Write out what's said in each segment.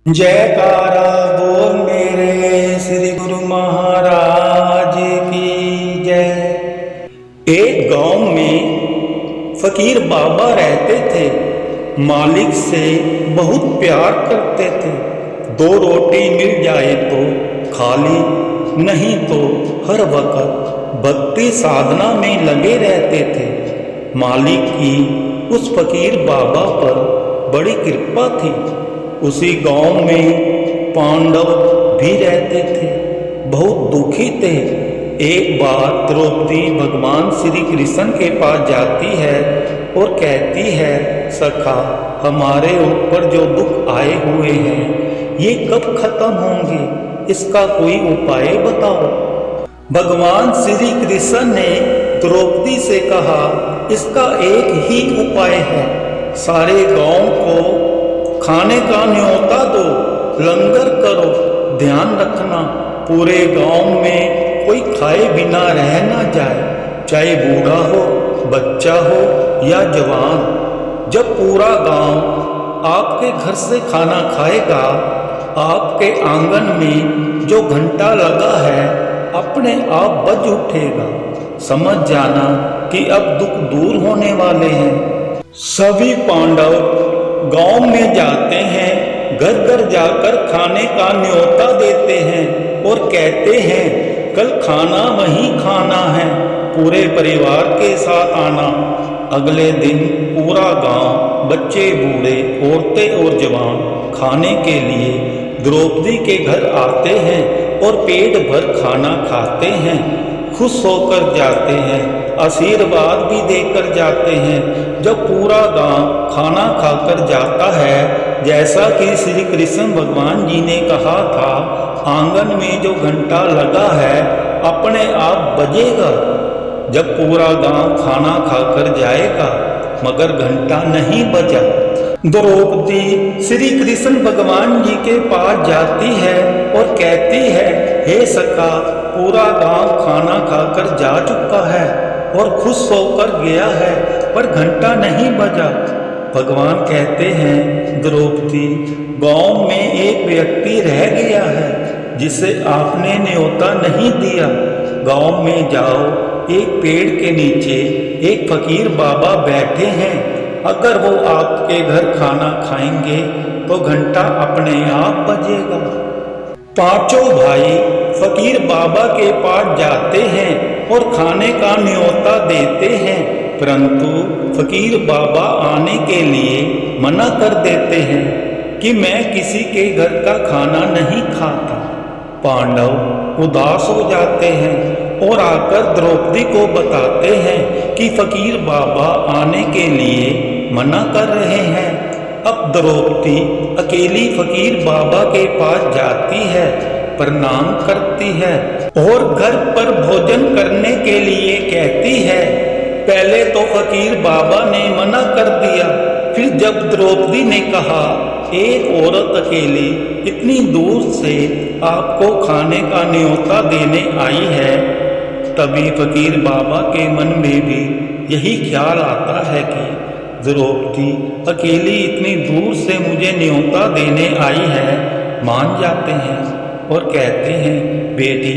जयकारा बोल मेरे श्री गुरु महाराज की जय। एक गांव में फकीर बाबा रहते थे। मालिक से बहुत प्यार करते थे। दो रोटी मिल जाए तो खा ली, नहीं तो हर वक्त भक्ति साधना में लगे रहते थे। मालिक की उस फकीर बाबा पर बड़ी कृपा थी। उसी गांव में पांडव भी रहते थे, बहुत दुखी थे। एक बार द्रौपदी भगवान श्री कृष्ण के पास जाती है और कहती है, सखा, हमारे ऊपर जो दुख आए हुए हैं ये कब खत्म होंगे, इसका कोई उपाय बताओ। भगवान श्री कृष्ण ने द्रौपदी से कहा, इसका एक ही उपाय है। सारे गांव को खाने का न्योता दो, लंगर करो। ध्यान रखना, पूरे गांव में कोई खाए बिना रह ना जाए, चाहे बूढ़ा हो, बच्चा हो या जवान। जब पूरा गांव आपके घर से खाना खाएगा, आपके आंगन में जो घंटा लगा है अपने आप बज उठेगा। समझ जाना कि अब दुख दूर होने वाले हैं। सभी पांडव गांव में जाते हैं, घर घर जाकर खाने का न्योता देते हैं और कहते हैं, कल खाना वहीं खाना है, पूरे परिवार के साथ आना। अगले दिन पूरा गांव, बच्चे बूढ़े, औरतें और जवान खाने के लिए द्रौपदी के घर आते हैं और पेट भर खाना खाते हैं, खुश होकर जाते हैं, आशीर्वाद भी देकर जाते हैं। जब पूरा गांव खाना खाकर जाता है, जैसा कि श्री कृष्ण भगवान जी ने कहा था, आंगन में जो घंटा लगा है अपने आप बजेगा। जब पूरा गांव खाना खाकर जाएगा मगर घंटा नहीं बजा। द्रौपदी श्री कृष्ण भगवान जी के पास जाती है और कहती है, हे सखा, पूरा गांव खाना खाकर जा चुका है और खुश होकर गया है, पर घंटा नहीं बजा। भगवान कहते हैं, द्रौपदी, गांव में एक व्यक्ति रह गया है जिसे आपने न्योता नहीं दिया। गांव में जाओ, एक पेड़ के नीचे एक फकीर बाबा बैठे हैं। अगर वो आपके घर खाना खाएंगे तो घंटा अपने आप बजेगा। पांचों भाई फकीर बाबा के पास जाते हैं और खाने का न्योता देते हैं, परंतु फकीर बाबा आने के लिए मना कर देते हैं कि मैं किसी के घर का खाना नहीं खाता। पांडव उदास हो जाते हैं और आकर द्रौपदी को बताते हैं कि फकीर बाबा आने के लिए मना कर रहे हैं। अब द्रौपदी अकेली फकीर बाबा के पास जाती है, प्रणाम करती है और घर पर भोजन करने के लिए कहती है। पहले तो फकीर बाबा ने मना कर दिया, फिर जब द्रौपदी ने कहा, एक औरत अकेली इतनी दूर से आपको खाने का न्योता देने आई है, तभी फकीर बाबा के मन में भी यही ख्याल आता है कि द्रौपदी अकेली इतनी दूर से मुझे न्योता देने आई है। मान जाते हैं और कहते हैं, बेटी,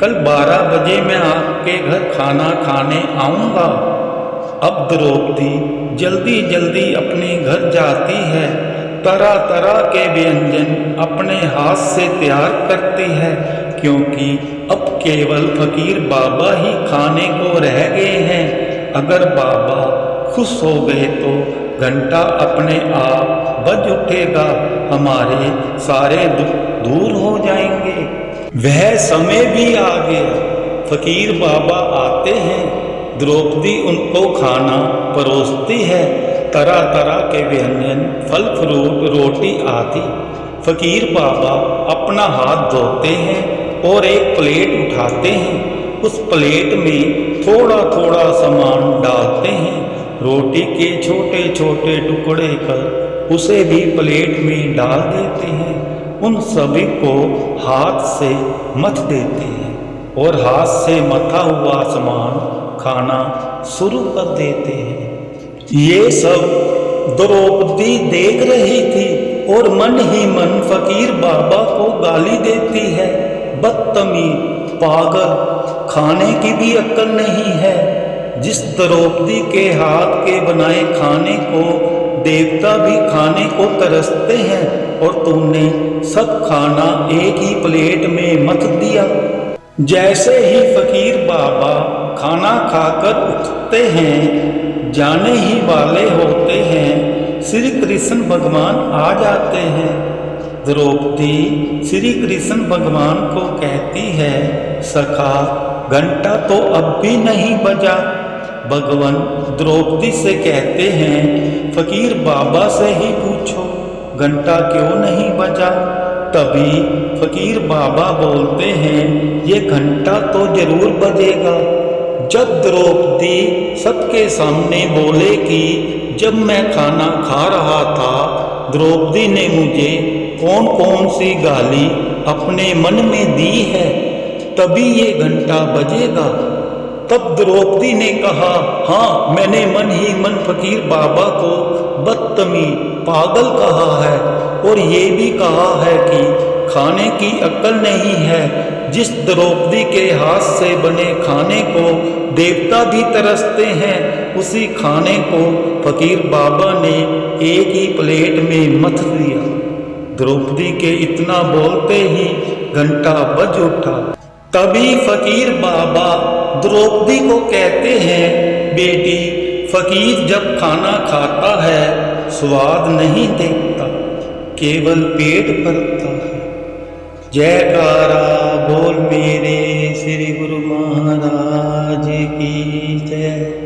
कल 12 बजे मैं आपके घर खाना खाने आऊँगा। अब द्रौपदी जल्दी जल्दी अपने घर जाती है, तरह तरह के व्यंजन अपने हाथ से तैयार करती है, क्योंकि अब केवल फकीर बाबा ही खाने को रह गए हैं। अगर बाबा खुश हो गए तो घंटा अपने आप बज उठेगा, हमारे सारे दुख दूर हो जाएंगे। वह समय भी आ गया। फकीर बाबा आते हैं, द्रौपदी उनको खाना परोसती है, तरह तरह के व्यंजन, फल फ्रूट, रोटी आदि। फकीर बाबा अपना हाथ धोते हैं और एक प्लेट उठाते हैं। उस प्लेट में थोड़ा थोड़ा सामान डालते हैं, रोटी के छोटे छोटे टुकड़े कर उसे भी प्लेट में डाल देते हैं। उन सभी को हाथ से मथ देते हैं और हाथ से मथा हुआ सामान खाना शुरू कर देते हैं। ये सब द्रौपदी देख रही थी और मन ही मन फकीर बाबा को गाली देती है। बदतमीज, पागल, खाने की भी अक्ल नहीं है। जिस द्रौपदी के हाथ के बनाए खाने को देवता भी खाने को तरसते हैं और तुमने सब खाना एक ही प्लेट में मत दिया। जैसे ही फकीर बाबा खाना खाकर उठते हैं, जाने ही वाले होते हैं, श्री कृष्ण भगवान आ जाते हैं। द्रौपदी श्री कृष्ण भगवान को कहती है, सखा घंटा तो अब भी नहीं बजा। भगवान द्रौपदी से कहते हैं, फकीर बाबा से ही पूछो घंटा क्यों नहीं बजा। तभी फकीर बाबा बोलते हैं, ये घंटा तो जरूर बजेगा। जब द्रौपदी सबके सामने बोले कि जब मैं खाना खा रहा था, द्रौपदी ने मुझे कौन कौन सी गाली अपने मन में दी है, तभी ये घंटा बजेगा। तब द्रौपदी ने कहा, हाँ मैंने मन ही मन फकीर बाबा को बदतमीज, पागल कहा है और ये भी कहा है कि खाने की अक्ल नहीं है। जिस द्रौपदी के हाथ से बने खाने को देवता भी तरसते हैं, उसी खाने को फकीर बाबा ने एक ही प्लेट में मथ दिया। द्रौपदी के इतना बोलते ही घंटा बज उठा। तभी फकीर बाबा द्रौपदी को कहते हैं, बेटी फकीर जब खाना खाता है स्वाद नहीं देखता, केवल पेट भरता है। जयकारा बोल मेरे श्री गुरु महाराज की जय।